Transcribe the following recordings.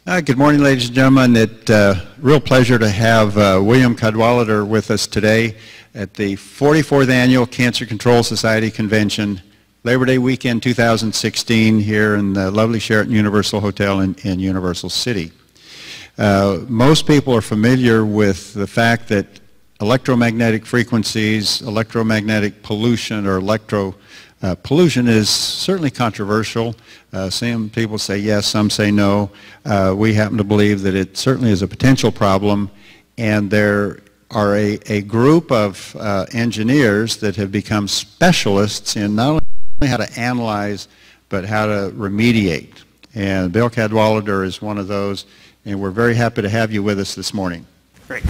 Good morning, ladies and gentlemen. It's a real pleasure to have William Cadwallader with us today at the 44th Annual Cancer Control Society Convention, Labor Day weekend 2016 here in the lovely Sheraton Universal Hotel in Universal City. Most people are familiar with the fact that electromagnetic frequencies, electromagnetic pollution, or pollution is certainly controversial. Some people say yes, some say no. We happen to believe that it certainly is a potential problem, and there are a group of engineers that have become specialists in not only how to analyze, but how to remediate. And Bill Cadwallader is one of those, and we're very happy to have you with us this morning. Great.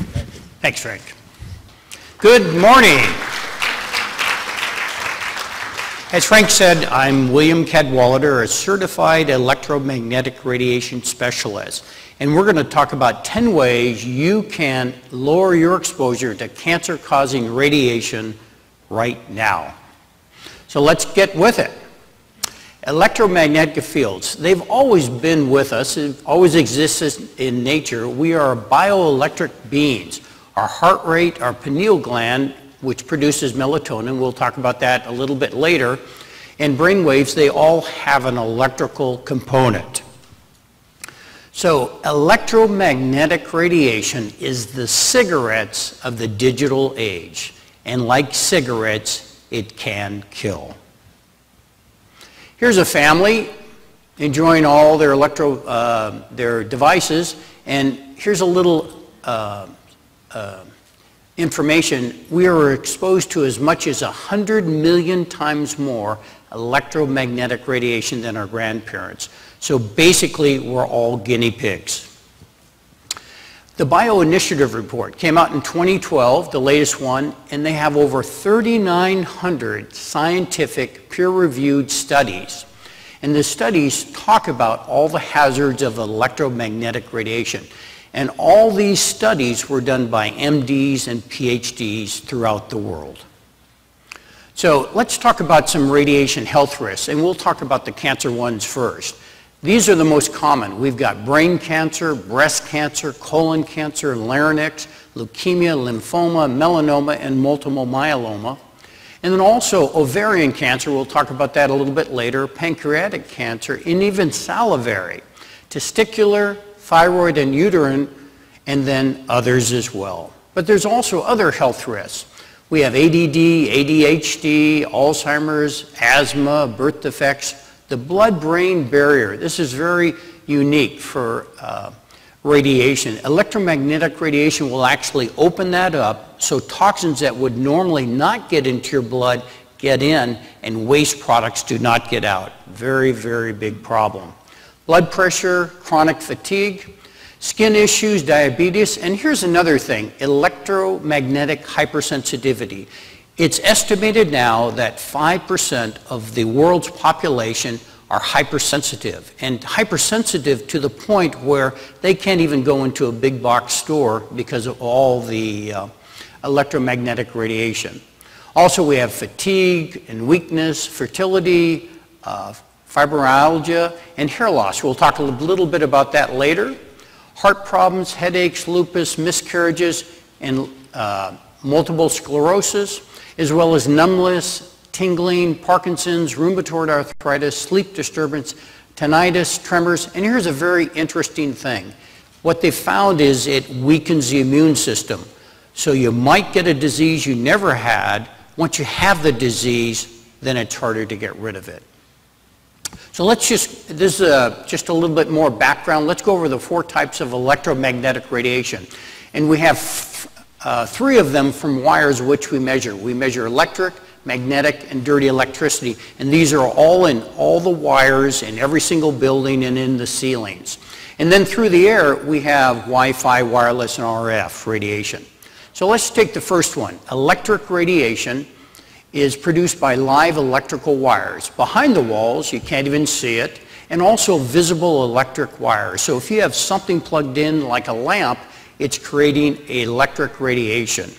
Thanks, Frank. Good morning. As Frank said, I'm William Cadwallader, a certified electromagnetic radiation specialist. And we're going to talk about 10 ways you can lower your exposure to cancer-causing radiation right now. So let's get with it. Electromagnetic fields, they've always been with us, they've always existed in nature. We are bioelectric beings. Our heart rate, our pineal gland, which produces melatonin, we'll talk about that a little bit later, and brain waves, they all have an electrical component. So electromagnetic radiation is the cigarettes of the digital age, and like cigarettes, it can kill. Here's a family enjoying all their their devices, and here's a little information. We are exposed to as much as 100 million times more electromagnetic radiation than our grandparents. So basically, we're all guinea pigs. The Bioinitiative report came out in 2012, the latest one, and they have over 3,900 scientific peer-reviewed studies. And the studies talk about all the hazards of electromagnetic radiation. And all these studies were done by MDs and PhDs throughout the world. So let's talk about some radiation health risks, and we'll talk about the cancer ones first. These are the most common. We've got brain cancer, breast cancer, colon cancer, larynx, leukemia, lymphoma, melanoma, and multiple myeloma. And then also ovarian cancer, we'll talk about that a little bit later, pancreatic cancer, and even salivary, testicular, thyroid and uterine, and then others as well. But there's also other health risks. We have ADD, ADHD, Alzheimer's, asthma, birth defects, the blood-brain barrier. This is very unique for radiation. Electromagnetic radiation will actually open that up so toxins that would normally not get into your blood get in, and waste products do not get out. Very, very big problem. Blood pressure, chronic fatigue, skin issues, diabetes, and here's another thing, electromagnetic hypersensitivity. It's estimated now that 5% of the world's population are hypersensitive, and hypersensitive to the point where they can't even go into a big box store because of all the electromagnetic radiation. Also, we have fatigue and weakness, fertility, fibromyalgia, and hair loss. We'll talk a little bit about that later. Heart problems, headaches, lupus, miscarriages, and multiple sclerosis, as well as numbness, tingling, Parkinson's, rheumatoid arthritis, sleep disturbance, tinnitus, tremors, and here's a very interesting thing. What they found is it weakens the immune system. So you might get a disease you never had. Once you have the disease, then it's harder to get rid of it. So let's this is just a little bit more background. Let's go over the 4 types of electromagnetic radiation. And we have 3 of them from wires which we measure. We measure electric, magnetic, and dirty electricity. And these are all in all the wires in every single building and in the ceilings. And then through the air, we have Wi-Fi, wireless, and RF radiation. So let's take the first one. Electric radiation is produced by live electrical wires. Behind the walls, you can't even see it, and also visible electric wires. So if you have something plugged in like a lamp, it's creating electric radiation.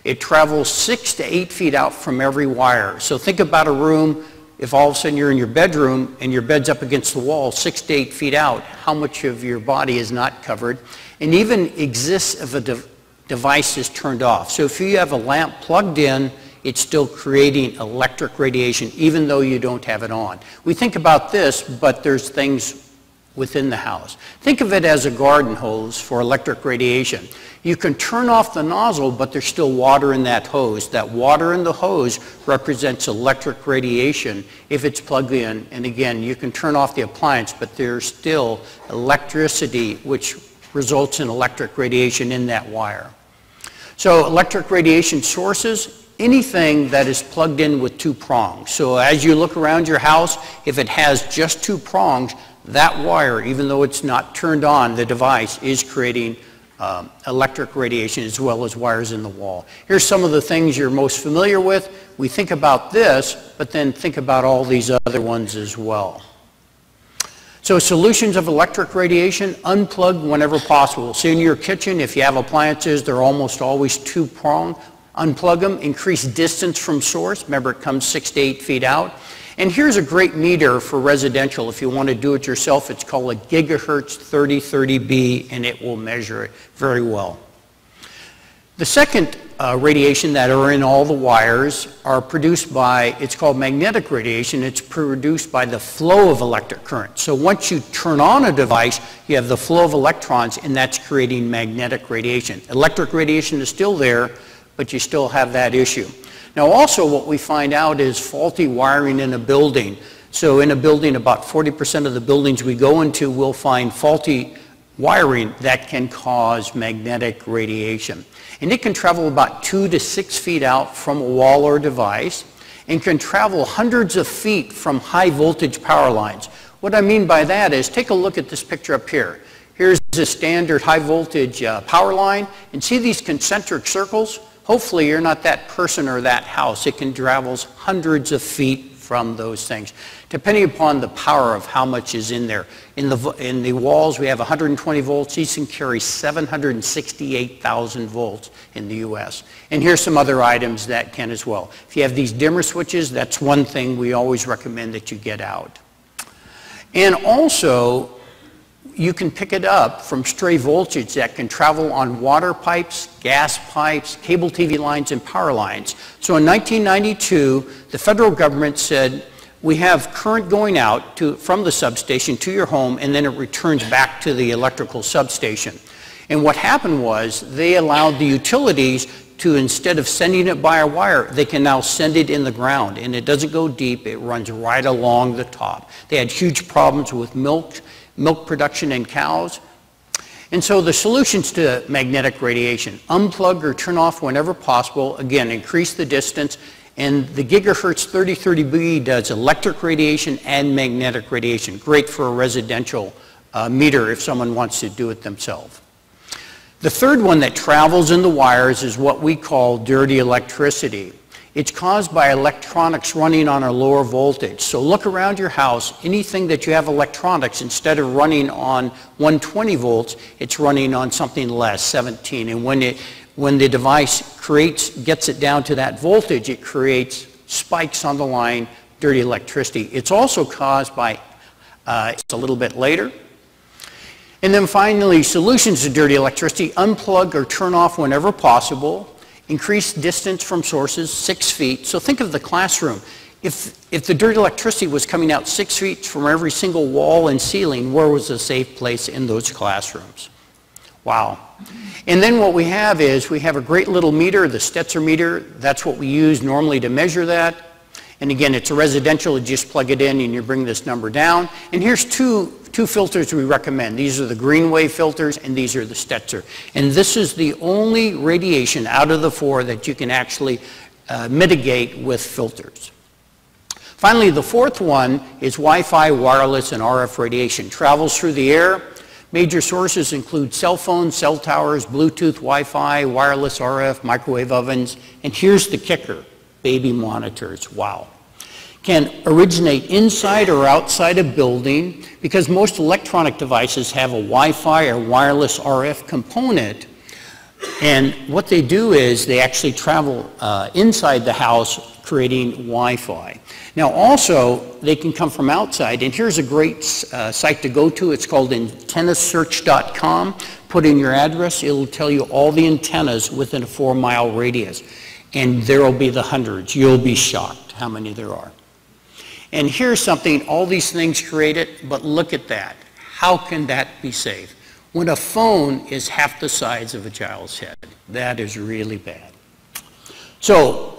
It travels 6 to 8 feet out from every wire. So think about a room if all of a sudden you're in your bedroom and your bed's up against the wall 6 to 8 feet out, how much of your body is not covered, and even exists if a device is turned off. So if you have a lamp plugged in, it's still creating electric radiation even though you don't have it on. We think about this, but there's things within the house. Think of it as a garden hose for electric radiation. You can turn off the nozzle, but there's still water in that hose. That water in the hose represents electric radiation if it's plugged in. And again, you can turn off the appliance, but there's still electricity which results in electric radiation in that wire. So electric radiation sources, anything that is plugged in with 2 prongs. So as you look around your house, if it has just 2 prongs, that wire, even though it's not turned on, the device is creating electric radiation as well as wires in the wall. Here's some of the things you're most familiar with. We think about this, but then think about all these other ones as well. So solutions of electric radiation, unplug whenever possible. So in your kitchen, if you have appliances, they're almost always 2-prong. Unplug them, increase distance from source. Remember, it comes 6 to 8 feet out. And here's a great meter for residential. If you want to do it yourself, it's called a gigahertz 3030B, and it will measure it very well. The second radiation that are in all the wires are produced by, it's called magnetic radiation. It's produced by the flow of electric current. So once you turn on a device, you have the flow of electrons, and that's creating magnetic radiation. Electric radiation is still there, but you still have that issue. Now also what we find out is faulty wiring in a building. So in a building, about 40% of the buildings we go into will find faulty wiring that can cause magnetic radiation. And it can travel about 2 to 6 feet out from a wall or device and can travel hundreds of feet from high voltage power lines. What I mean by that is, take a look at this picture up here. Here's a standard high voltage power line, and see these concentric circles? Hopefully you're not that person or that house. It can travel hundreds of feet from those things, depending upon the power of how much is in there. In the walls, we have 120 volts. These can carry 768,000 volts in the US. And here's some other items that can as well. If you have these dimmer switches, that's one thing we always recommend that you get out. And also, you can pick it up from stray voltage that can travel on water pipes, gas pipes, cable TV lines, and power lines. So in 1992, the federal government said, we have current going out from the substation to your home, and then it returns back to the electrical substation. And what happened was, they allowed the utilities to, instead of sending it by a wire, they can now send it in the ground. And it doesn't go deep, it runs right along the top. They had huge problems with milk production in cows. And so the solutions to magnetic radiation, unplug or turn off whenever possible. Again, increase the distance. And the gigahertz 3030B does electric radiation and magnetic radiation. Great for a residential meter if someone wants to do it themselves. The third one that travels in the wires is what we call dirty electricity. It's caused by electronics running on a lower voltage. So look around your house, anything that you have electronics, instead of running on 120 volts, it's running on something less, 17. And when the device gets it down to that voltage, it creates spikes on the line, dirty electricity. It's also caused by, it's a little bit later. And then finally, solutions to dirty electricity, unplug or turn off whenever possible. Increase distance from sources, 6 feet. So think of the classroom. If the dirty electricity was coming out 6 feet from every single wall and ceiling, where was a safe place in those classrooms? Wow. And then what we have is, we have a great little meter, the Stetzer meter. That's what we use normally to measure that. And again, it's a residential, you just plug it in and you bring this number down. And here's two filters we recommend. These are the green wave filters, and these are the Stetzer. And this is the only radiation out of the 4 that you can actually mitigate with filters. Finally, the fourth one is Wi-Fi, wireless, and RF radiation. Travels through the air. Major sources include cell phones, cell towers, Bluetooth, Wi-Fi, wireless, RF, microwave ovens. And here's the kicker, baby monitors. Wow. Can originate inside or outside a building, because most electronic devices have a Wi-Fi or wireless RF component. And what they do is they actually travel inside the house, creating Wi-Fi. Now also, they can come from outside, and here's a great site to go to. It's called antennasearch.com. Put in your address, it'll tell you all the antennas within a 4-mile radius. And there will be the hundreds. You'll be shocked how many there are. And here's something, all these things created, but look at that. How can that be safe? When a phone is half the size of a child's head, that is really bad. So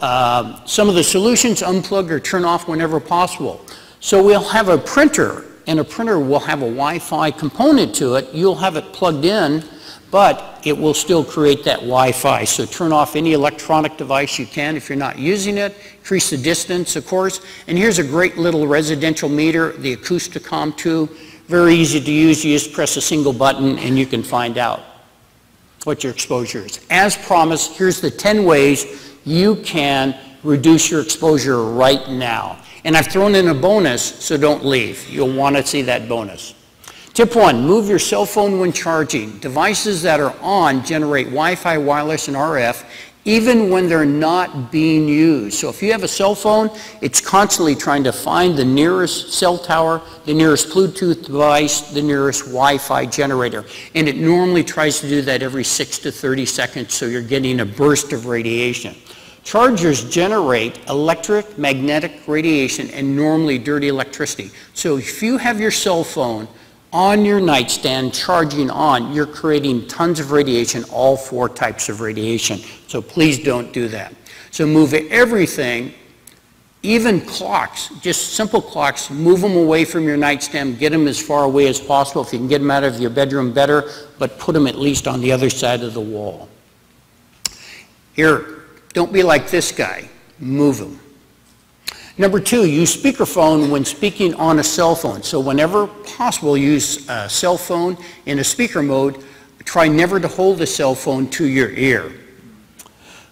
some of the solutions: unplug or turn off whenever possible. So we'll have a printer, and a printer will have a Wi-Fi component to it. You'll have it plugged in, but it will still create that Wi-Fi. So turn off any electronic device you can if you're not using it. Increase the distance, of course. And here's a great little residential meter, the Acousticom 2. Very easy to use. You just press a single button and you can find out what your exposure is. As promised, here's the 10 ways you can reduce your exposure right now. And I've thrown in a bonus, so don't leave. You'll want to see that bonus. Tip 1, move your cell phone when charging. Devices that are on generate Wi-Fi, wireless, and RF even when they're not being used. So if you have a cell phone, it's constantly trying to find the nearest cell tower, the nearest Bluetooth device, the nearest Wi-Fi generator. And it normally tries to do that every 6 to 30 seconds, so you're getting a burst of radiation. Chargers generate electromagnetic radiation and normally dirty electricity. So if you have your cell phone on your nightstand charging on, you're creating tons of radiation, all 4 types of radiation. So please don't do that. So move everything, even clocks, just simple clocks, move them away from your nightstand, get them as far away as possible. If you can get them out of your bedroom, better, but put them at least on the other side of the wall. Here, don't be like this guy, move them. Number 2, use speakerphone when speaking on a cell phone. So whenever possible, use a cell phone in a speaker mode. Try never to hold the cell phone to your ear.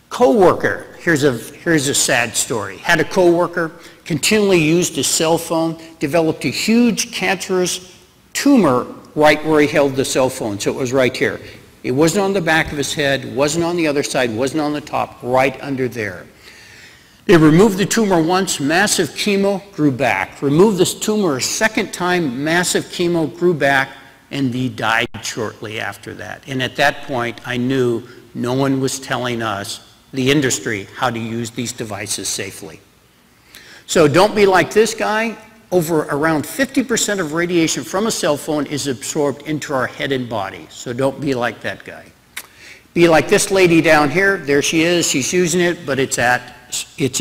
Coworker, here's a sad story. Had a coworker, continually used his cell phone, developed a huge cancerous tumor right where he held the cell phone. So it was right here. It wasn't on the back of his head, wasn't on the other side, wasn't on the top, right under there. They removed the tumor once, massive chemo, grew back. Removed this tumor a second time, massive chemo, grew back, and he died shortly after that. And at that point, I knew no one was telling us, the industry, how to use these devices safely. So don't be like this guy. Around 50% of radiation from a cell phone is absorbed into our head and body. So don't be like that guy. Be like this lady down here. There she is. She's using it, but it's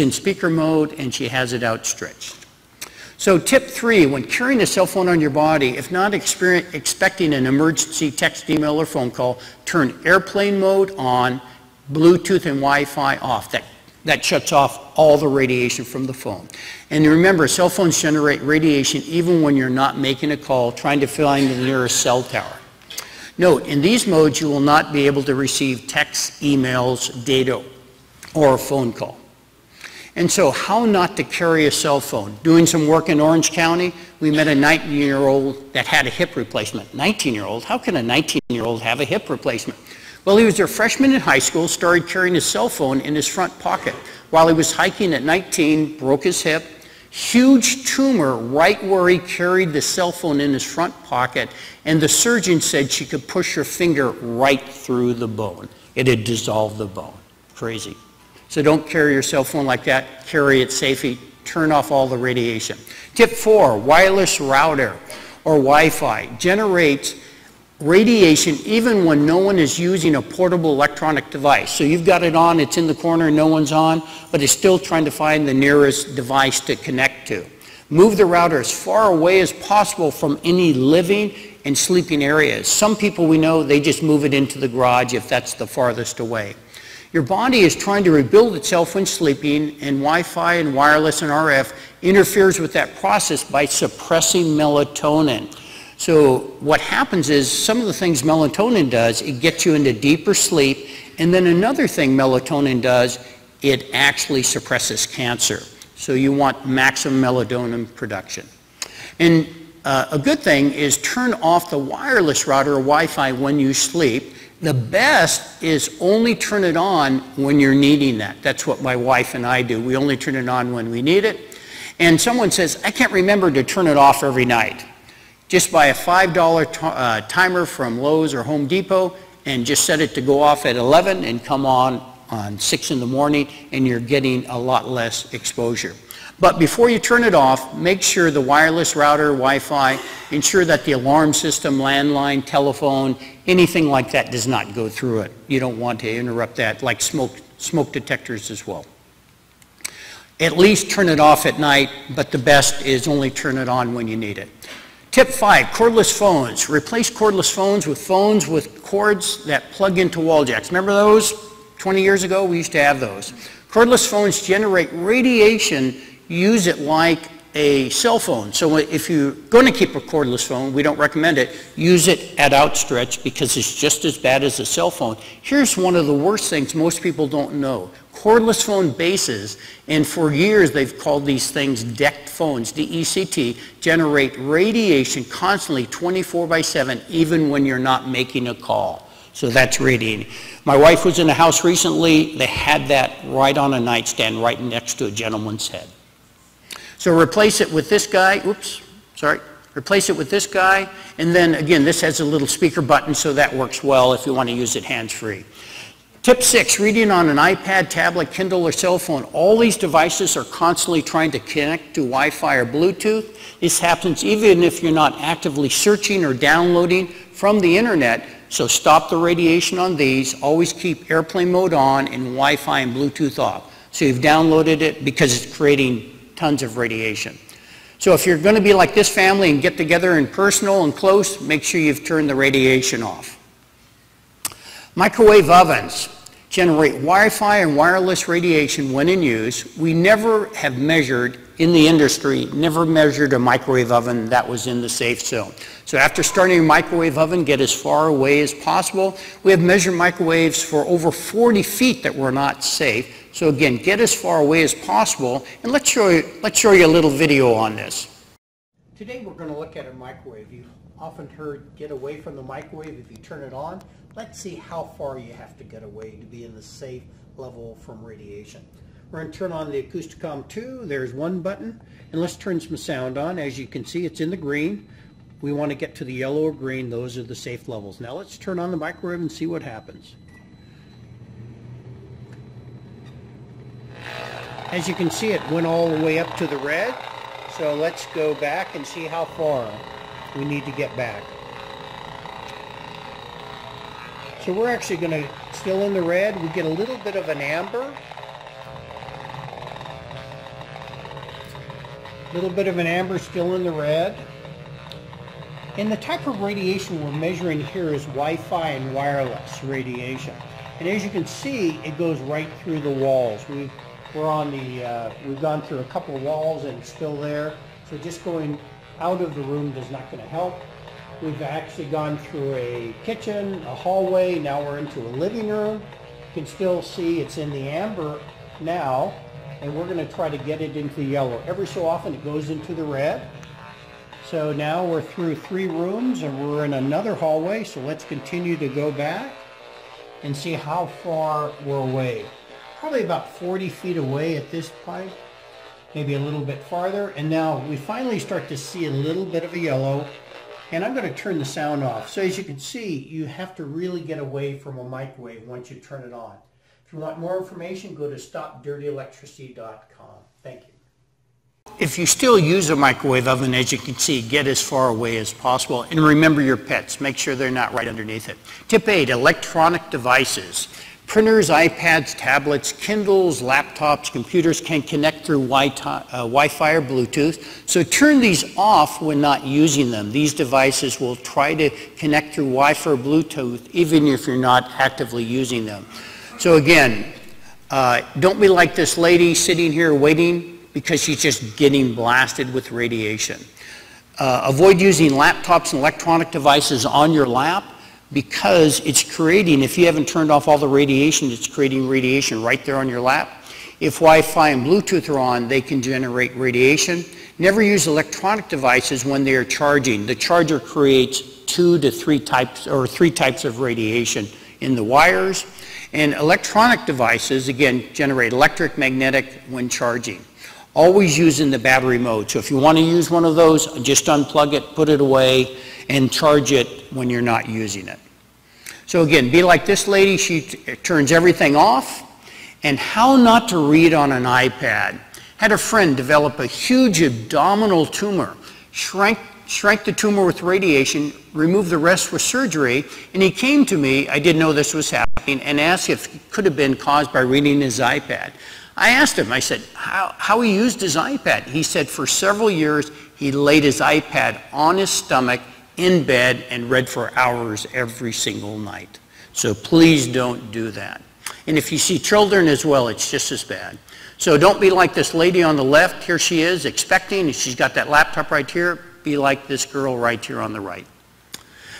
in speaker mode, and she has it outstretched. So tip 3, when carrying a cell phone on your body, if not expecting an emergency text, email, or phone call, turn airplane mode on, Bluetooth and Wi-Fi off. That shuts off all the radiation from the phone. And remember, cell phones generate radiation even when you're not making a call, trying to find the nearest cell tower. Note, in these modes, you will not be able to receive texts, emails, data, or a phone call. And so how not to carry a cell phone? Doing some work in Orange County, we met a 19-year-old that had a hip replacement. 19-year-old? How can a 19-year-old have a hip replacement? Well, he was a freshman in high school, started carrying his cell phone in his front pocket. While he was hiking at 19, broke his hip, huge tumor right where he carried the cell phone in his front pocket, and the surgeon said she could push her finger right through the bone. It had dissolved the bone. Crazy. So don't carry your cell phone like that. Carry it safely. Turn off all the radiation. Tip 4, wireless router or Wi-Fi generates radiation even when no one is using a portable electronic device. So you've got it on, it's in the corner, no one's on, but it's still trying to find the nearest device to connect to. Move the router as far away as possible from any living and sleeping areas. Some people we know, they just move it into the garage if that's the farthest away. Your body is trying to rebuild itself when sleeping, and Wi-Fi and wireless and RF interferes with that process by suppressing melatonin. So what happens is some of the things melatonin does, it gets you into deeper sleep, and then another thing melatonin does, it actually suppresses cancer. So you want maximum melatonin production. And a good thing is turn off the wireless router or Wi-Fi when you sleep. The best is only turn it on when you're needing that. That's what my wife and I do. We only turn it on when we need it. And someone says, I can't remember to turn it off every night. Just buy a $5 timer from Lowe's or Home Depot and just set it to go off at 11 and come on 6 in the morning, and you're getting a lot less exposure. But before you turn it off, make sure the wireless router, Wi-Fi, ensure that the alarm system, landline, telephone, anything like that does not go through it. You don't want to interrupt that, like smoke detectors as well. At least turn it off at night, but the best is only turn it on when you need it. Tip 5, cordless phones. Replace cordless phones with cords that plug into wall jacks. Remember those? 20 years ago, we used to have those. Cordless phones generate radiation. Use it like a cell phone. So if you're going to keep a cordless phone, we don't recommend it, use it at outstretch because it's just as bad as a cell phone. Here's one of the worst things most people don't know. Cordless phone bases, and for years they've called these things DECT phones, D-E-C-T, generate radiation constantly 24/7 even when you're not making a call. So that's radiating. My wife was in a house recently, they had that right on a nightstand right next to a gentleman's head. So replace it with this guy, replace it with this guy, and then again, this has a little speaker button, so that works well if you want to use it hands-free. Tip 6, reading on an iPad, tablet, Kindle, or cell phone. All these devices are constantly trying to connect to Wi-Fi or Bluetooth. This happens even if you're not actively searching or downloading from the internet, so stop the radiation on these. Always keep airplane mode on and Wi-Fi and Bluetooth off. So you've downloaded it because it's creating tons of radiation. So if you're going to be like this family and get together and personal and close, make sure you've turned the radiation off. Microwave ovens generate Wi-Fi and wireless radiation when in use. We never have measured, in the industry, never measured a microwave oven that was in the safe zone. So after starting a microwave oven, get as far away as possible. We have measured microwaves for over 40 feet that were not safe. So again, get as far away as possible, and let's show you a little video on this. Today we're going to look at a microwave. You've often heard get away from the microwave if you turn it on. Let's see how far you have to get away to be in the safe level from radiation. We're going to turn on the Acousticom 2. There's one button, and let's turn some sound on. As you can see, it's in the green. We want to get to the yellow or green. Those are the safe levels. Now let's turn on the microwave and see what happens. As you can see, it went all the way up to the red. So let's go back and see how far we need to get back. So we're actually going to, still in the red, we get a little bit of an amber. A little bit of an amber still in the red. And the type of radiation we're measuring here is Wi-Fi and wireless radiation. And as you can see, it goes right through the walls. We've gone through a couple of walls and it's still there. So just going out of the room is not going to help. We've actually gone through a kitchen, a hallway, now we're into a living room. You can still see it's in the amber now, and we're going to try to get it into the yellow. Every so often it goes into the red. So now we're through 3 rooms and we're in another hallway, so let's continue to go back and see how far we're away. Probably about 40 feet away at this point, maybe a little bit farther, and now we finally start to see a little bit of a yellow. And I'm going to turn the sound off. So as you can see, you have to really get away from a microwave once you turn it on. If you want more information, go to StopDirtyElectricity.com. Thank you. If you still use a microwave oven, as you can see, get as far away as possible. And remember your pets. Make sure they're not right underneath it. Tip 8, electronic devices. Printers, iPads, tablets, Kindles, laptops, computers can connect through Wi-Fi or Bluetooth. So turn these off when not using them. These devices will try to connect through Wi-Fi or Bluetooth even if you're not actively using them. So again, don't be like this lady sitting here waiting because she's just getting blasted with radiation. Avoid using laptops and electronic devices on your lap, because it's creating, if you haven't turned off all the radiation, it's creating radiation right there on your lap. If Wi-Fi and Bluetooth are on, they can generate radiation. Never use electronic devices when they are charging. The charger creates 2 to 3 types, or 3 types of radiation in the wires. And electronic devices, again, generate electric, magnetic when charging. Always using the battery mode. So if you want to use one of those, just unplug it, put it away, and charge it when you're not using it. So again, be like this lady, she turns everything off. And how not to read on an iPad. Had a friend develop a huge abdominal tumor, shrank the tumor with radiation, removed the rest with surgery, and he came to me, I didn't know this was happening, and asked if it could have been caused by reading his iPad. I asked him, I said, how he used his iPad? He said for several years, he laid his iPad on his stomach in bed and read for hours every single night. So please don't do that. And if you see children as well, it's just as bad. So don't be like this lady on the left. Here she is expecting, and she's got that laptop right here. Be like this girl right here on the right.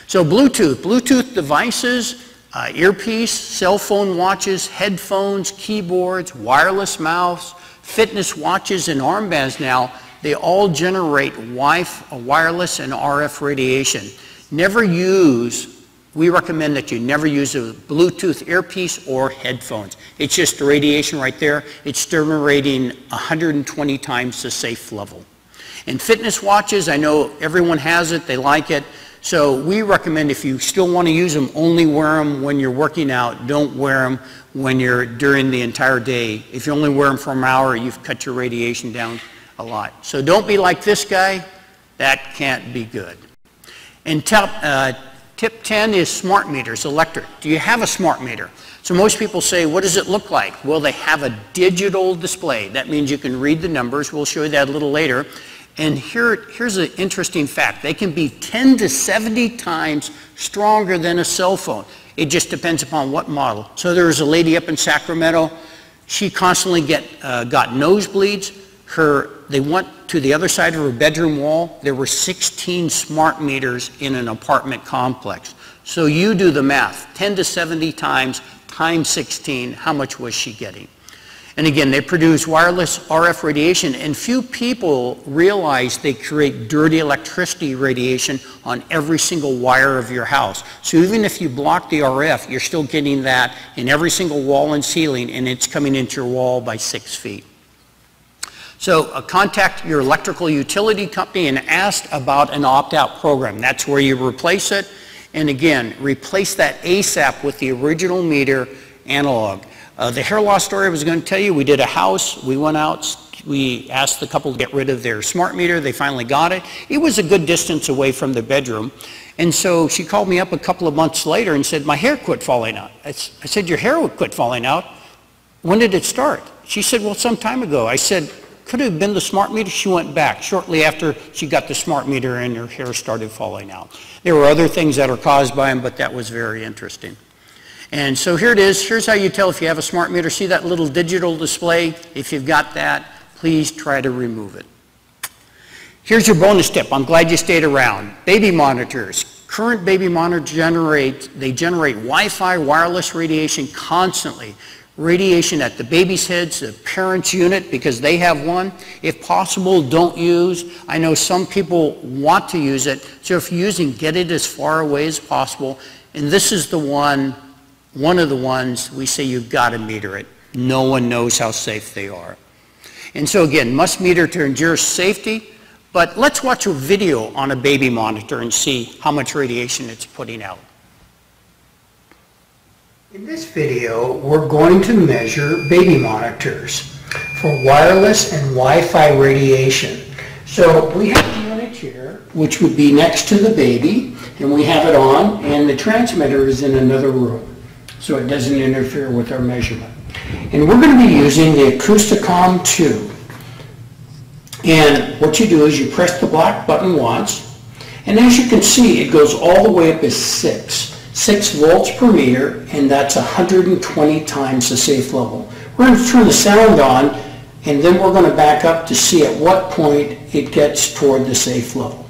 So Bluetooth devices, earpiece, cell phone watches, headphones, keyboards, wireless mouse, fitness watches, and armbands now, they all generate wireless and RF radiation. We recommend that you never use a Bluetooth earpiece or headphones. It's just the radiation right there. It's generating 120 times the safe level. And fitness watches, I know everyone has it, they like it. So we recommend if you still want to use them, only wear them when you're working out. Don't wear them when you're during the entire day. If you only wear them for an hour, you've cut your radiation down a lot. So don't be like this guy. That can't be good. And tip 10 is smart meters, electric. Do you have a smart meter? So most people say, what does it look like? Well, they have a digital display. That means you can read the numbers. We'll show you that a little later. And here's an interesting fact. They can be 10 to 70 times stronger than a cell phone. It just depends upon what model. So there was a lady up in Sacramento. She constantly got nosebleeds. They went to the other side of her bedroom wall. There were 16 smart meters in an apartment complex. So you do the math. 10 to 70 times 16, how much was she getting? And again, they produce wireless RF radiation, and few people realize they create dirty electricity radiation on every single wire of your house. So even if you block the RF, you're still getting that in every single wall and ceiling, and it's coming into your wall by 6 feet. So contact your electrical utility company and ask about an opt-out program. That's where you replace it. And again, replace that ASAP with the original meter analog. The hair loss story I was going to tell you, we did a house, we went out, we asked the couple to get rid of their smart meter, they finally got it. It was a good distance away from the bedroom. And so she called me up a couple of months later and said, my hair quit falling out. I said, your hair would quit falling out? When did it start? She said, well, some time ago. I said, could it have been the smart meter? She went back. Shortly after she got the smart meter and her hair started falling out. There were other things that are caused by them, but that was very interesting. And so here it is. Here's how you tell if you have a smart meter. See that little digital display? If you've got that, please try to remove it. Here's your bonus tip. I'm glad you stayed around. Baby monitors. Current baby monitors generate Wi-Fi wireless radiation constantly. Radiation at the baby's heads, the parent's unit, because they have one. If possible, don't use. I know some people want to use it, so if you're using, get it as far away as possible. And this is the one of the ones we say you've got to meter it. No one knows how safe they are. And so again, must meter to ensure safety, but let's watch a video on a baby monitor and see how much radiation it's putting out. In this video, we're going to measure baby monitors for wireless and Wi-Fi radiation. So we have the unit here, which would be next to the baby, and we have it on, and the transmitter is in another room, so it doesn't interfere with our measurement. And we're going to be using the Acousticom 2. And what you do is you press the black button once, and as you can see, it goes all the way up as 6 volts per meter, and that's 120 times the safe level. We're going to turn the sound on, and then we're going to back up to see at what point it gets toward the safe level.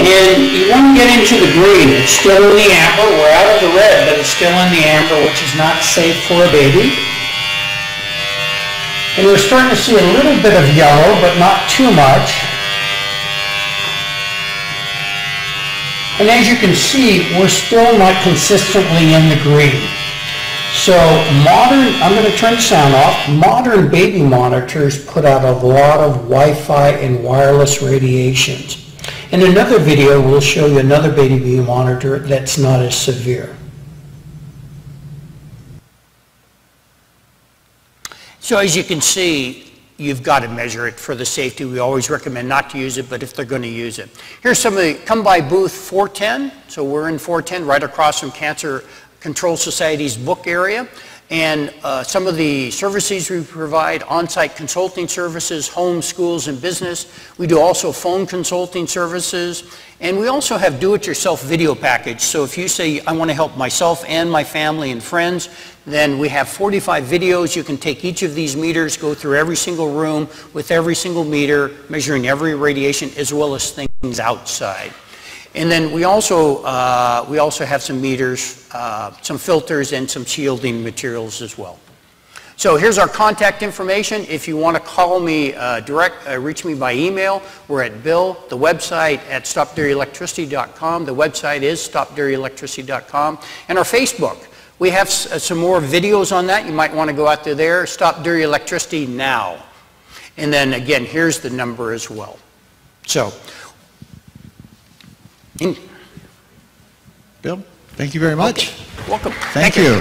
And you want to get into the green. It's still in the amber. We're out of the red, but it's still in the amber, which is not safe for a baby. And we're starting to see a little bit of yellow, but not too much. And as you can see, we're still not consistently in the green. So modern, I'm going to turn the sound off, modern baby monitors put out a lot of Wi-Fi and wireless radiations. In another video, we'll show you another baby monitor that's not as severe. So as you can see, you've got to measure it for the safety. We always recommend not to use it, but if they're going to use it. Here's some of the, come by booth 410. So we're in 410, right across from Cancer Control Society's book area. And some of the services we provide, on-site consulting services, home, schools, and business. We do also phone consulting services. And we also have do-it-yourself video package. So if you say, I want to help myself and my family and friends, then we have 45 videos. You can take each of these meters, go through every single room with every single meter, measuring every radiation as well as things outside. And then we also have some meters, some filters, and some shielding materials as well. So here's our contact information. If you want to call me reach me by email, we're at Bill, the website at StopDirtyElectricity.com. The website is StopDirtyElectricity.com. And our Facebook. We have some more videos on that. You might want to go out there. Stop Dirty Electricity now. And then again, here's the number as well. So. Bill, thank you very much. Okay. Welcome. Thank you.